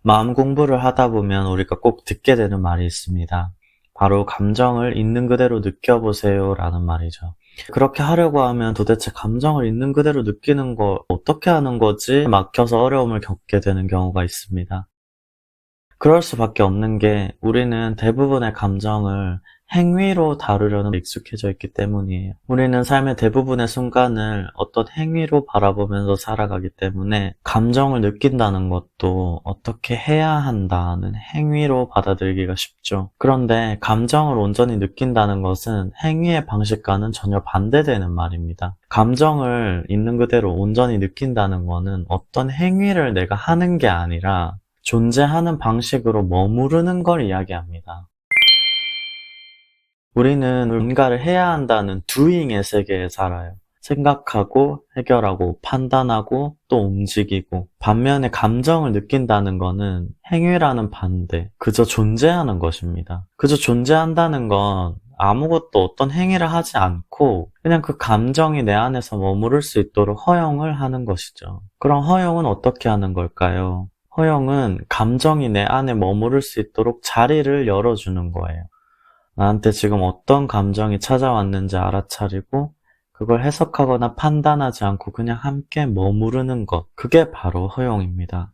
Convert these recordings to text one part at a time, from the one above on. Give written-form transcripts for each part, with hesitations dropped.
마음 공부를 하다 보면 우리가 꼭 듣게 되는 말이 있습니다. 바로 감정을 있는 그대로 느껴보세요 라는 말이죠. 그렇게 하려고 하면 도대체 감정을 있는 그대로 느끼는 거 어떻게 하는 거지? 막혀서 어려움을 겪게 되는 경우가 있습니다. 그럴 수밖에 없는 게 우리는 대부분의 감정을 행위로 다루려는 데 익숙해져 있기 때문이에요. 우리는 삶의 대부분의 순간을 어떤 행위로 바라보면서 살아가기 때문에 감정을 느낀다는 것도 어떻게 해야 한다는 행위로 받아들이기가 쉽죠. 그런데 감정을 온전히 느낀다는 것은 행위의 방식과는 전혀 반대되는 말입니다. 감정을 있는 그대로 온전히 느낀다는 것은 어떤 행위를 내가 하는 게 아니라 존재하는 방식으로 머무르는 걸 이야기합니다. 우리는 뭔가를 해야 한다는 doing의 세계에 살아요. 생각하고, 해결하고, 판단하고, 또 움직이고. 반면에 감정을 느낀다는 것은 행위라는 반대, 그저 존재하는 것입니다. 그저 존재한다는 건 아무것도 어떤 행위를 하지 않고 그냥 그 감정이 내 안에서 머무를 수 있도록 허용을 하는 것이죠. 그럼 허용은 어떻게 하는 걸까요? 허용은 감정이 내 안에 머무를 수 있도록 자리를 열어주는 거예요. 나한테 지금 어떤 감정이 찾아왔는지 알아차리고 그걸 해석하거나 판단하지 않고 그냥 함께 머무르는 것. 그게 바로 허용입니다.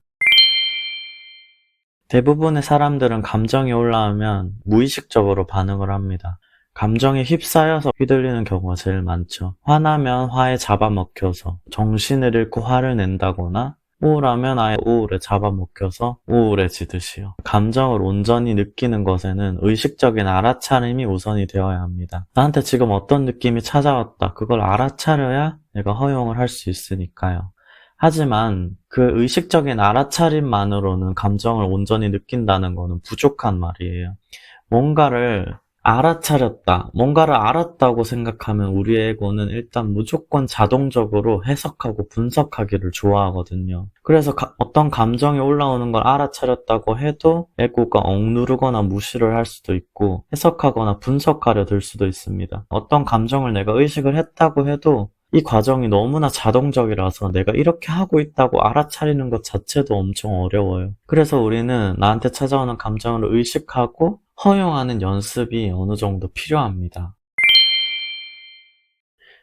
대부분의 사람들은 감정이 올라오면 무의식적으로 반응을 합니다. 감정에 휩싸여서 휘둘리는 경우가 제일 많죠. 화나면 화에 잡아먹혀서 정신을 잃고 화를 낸다거나 우울하면 아예 우울에 잡아먹혀서 우울해지듯이요. 감정을 온전히 느끼는 것에는 의식적인 알아차림이 우선이 되어야 합니다. 나한테 지금 어떤 느낌이 찾아왔다. 그걸 알아차려야 내가 허용을 할 수 있으니까요. 하지만 그 의식적인 알아차림만으로는 감정을 온전히 느낀다는 것은 부족한 말이에요. 뭔가를 알아차렸다, 뭔가를 알았다고 생각하면 우리의 에고는 일단 무조건 자동적으로 해석하고 분석하기를 좋아하거든요. 그래서 어떤 감정이 올라오는 걸 알아차렸다고 해도 에고가 억누르거나 무시를 할 수도 있고 해석하거나 분석하려 들 수도 있습니다. 어떤 감정을 내가 의식을 했다고 해도 이 과정이 너무나 자동적이라서 내가 이렇게 하고 있다고 알아차리는 것 자체도 엄청 어려워요. 그래서 우리는 나한테 찾아오는 감정을 의식하고 허용하는 연습이 어느 정도 필요합니다.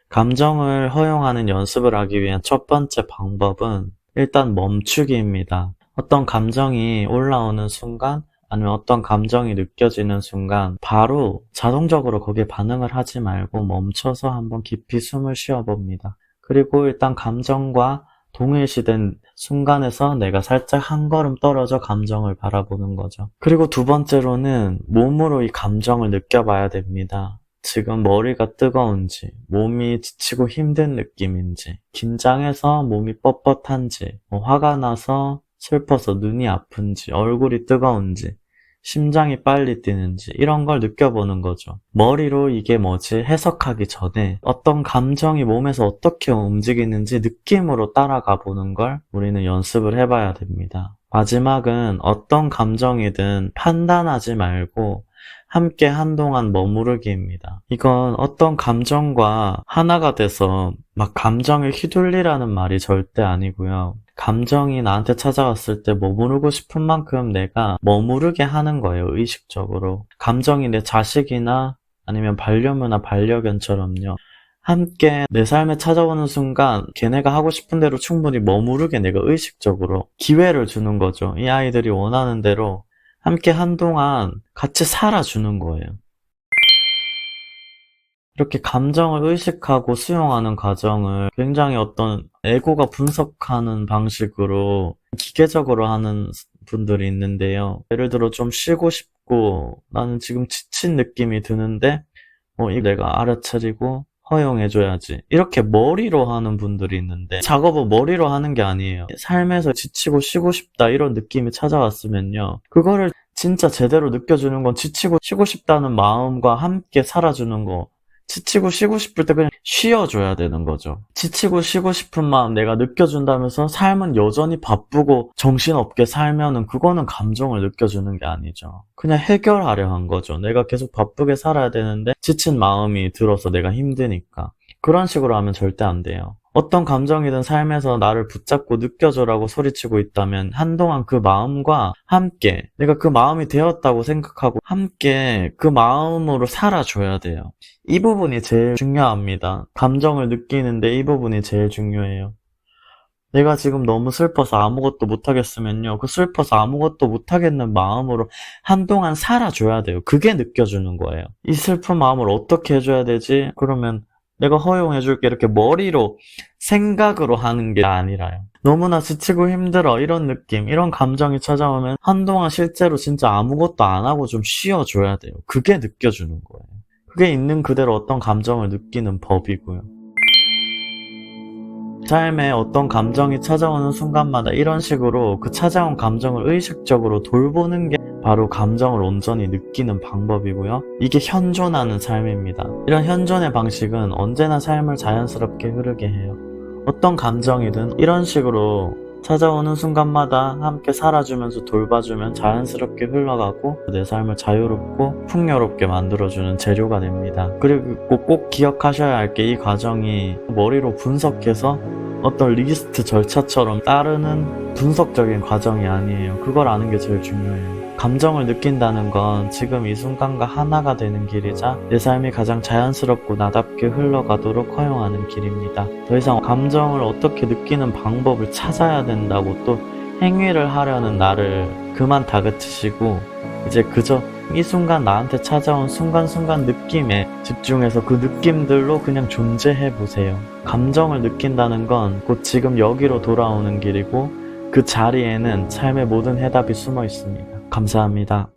감정을 허용하는 연습을 하기 위한 첫 번째 방법은 일단 멈추기입니다. 어떤 감정이 올라오는 순간 아니면 어떤 감정이 느껴지는 순간 바로 자동적으로 거기에 반응을 하지 말고 멈춰서 한번 깊이 숨을 쉬어봅니다. 그리고 일단 감정과 동일시된 순간에서 내가 살짝 한 걸음 떨어져 감정을 바라보는 거죠. 그리고 두 번째로는 몸으로 이 감정을 느껴봐야 됩니다. 지금 머리가 뜨거운지, 몸이 지치고 힘든 느낌인지, 긴장해서 몸이 뻣뻣한지, 화가 나서 슬퍼서 눈이 아픈지, 얼굴이 뜨거운지, 심장이 빨리 뛰는지 이런 걸 느껴보는 거죠. 머리로 이게 뭐지 해석하기 전에 어떤 감정이 몸에서 어떻게 움직이는지 느낌으로 따라가 보는 걸 우리는 연습을 해봐야 됩니다. 마지막은 어떤 감정이든 판단하지 말고 함께 한동안 머무르기입니다. 이건 어떤 감정과 하나가 돼서 막 감정을 휘둘리라는 말이 절대 아니고요. 감정이 나한테 찾아왔을 때 머무르고 싶은 만큼 내가 머무르게 하는 거예요, 의식적으로. 감정이 내 자식이나 아니면 반려묘나 반려견처럼요. 함께 내 삶에 찾아오는 순간 걔네가 하고 싶은 대로 충분히 머무르게 내가 의식적으로 기회를 주는 거죠. 이 아이들이 원하는 대로 함께 한동안 같이 살아주는 거예요. 이렇게 감정을 의식하고 수용하는 과정을 굉장히 어떤 에고가 분석하는 방식으로 기계적으로 하는 분들이 있는데요. 예를 들어 좀 쉬고 싶고 나는 지금 지친 느낌이 드는데 이 내가 알아차리고 허용해줘야지. 이렇게 머리로 하는 분들이 있는데 작업은 머리로 하는 게 아니에요. 삶에서 지치고 쉬고 싶다 이런 느낌이 찾아왔으면요. 그거를 진짜 제대로 느껴주는 건 지치고 쉬고 싶다는 마음과 함께 살아주는 거. 지치고 쉬고 싶을 때 그냥 쉬어줘야 되는 거죠. 지치고 쉬고 싶은 마음 내가 느껴준다면서 삶은 여전히 바쁘고 정신없게 살면은 그거는 감정을 느껴주는 게 아니죠. 그냥 해결하려 한 거죠. 내가 계속 바쁘게 살아야 되는데 지친 마음이 들어서 내가 힘드니까. 그런 식으로 하면 절대 안 돼요. 어떤 감정이든 삶에서 나를 붙잡고 느껴줘라고 소리치고 있다면 한동안 그 마음과 함께 내가 그 마음이 되었다고 생각하고 함께 그 마음으로 살아줘야 돼요. 이 부분이 제일 중요합니다. 감정을 느끼는데 이 부분이 제일 중요해요. 내가 지금 너무 슬퍼서 아무것도 못하겠으면요. 그 슬퍼서 아무것도 못하겠는 마음으로 한동안 살아줘야 돼요. 그게 느껴주는 거예요. 이 슬픈 마음을 어떻게 해줘야 되지? 그러면 내가 허용해줄게. 이렇게 머리로 생각으로 하는 게 아니라요. 너무나 지치고 힘들어. 이런 느낌, 이런 감정이 찾아오면 한동안 실제로 진짜 아무것도 안 하고 좀 쉬어줘야 돼요. 그게 느껴주는 거예요. 그게 있는 그대로 어떤 감정을 느끼는 법이고요. 삶에 어떤 감정이 찾아오는 순간마다 이런 식으로 그 찾아온 감정을 의식적으로 돌보는 게 바로 감정을 온전히 느끼는 방법이고요. 이게 현존하는 삶입니다. 이런 현존의 방식은 언제나 삶을 자연스럽게 흐르게 해요. 어떤 감정이든 이런 식으로 찾아오는 순간마다 함께 살아주면서 돌봐주면 자연스럽게 흘러가고 내 삶을 자유롭고 풍요롭게 만들어주는 재료가 됩니다. 그리고 꼭 기억하셔야 할 게 이 과정이 머리로 분석해서 어떤 리스트 절차처럼 따르는 분석적인 과정이 아니에요. 그걸 아는 게 제일 중요해요. 감정을 느낀다는 건 지금 이 순간과 하나가 되는 길이자 내 삶이 가장 자연스럽고 나답게 흘러가도록 허용하는 길입니다. 더 이상 감정을 어떻게 느끼는 방법을 찾아야 된다고 또 행위를 하려는 나를 그만 다그치시고 이제 그저 이 순간 나한테 찾아온 순간순간 느낌에 집중해서 그 느낌들로 그냥 존재해보세요. 감정을 느낀다는 건 곧 지금 여기로 돌아오는 길이고 그 자리에는 삶의 모든 해답이 숨어 있습니다. 감사합니다.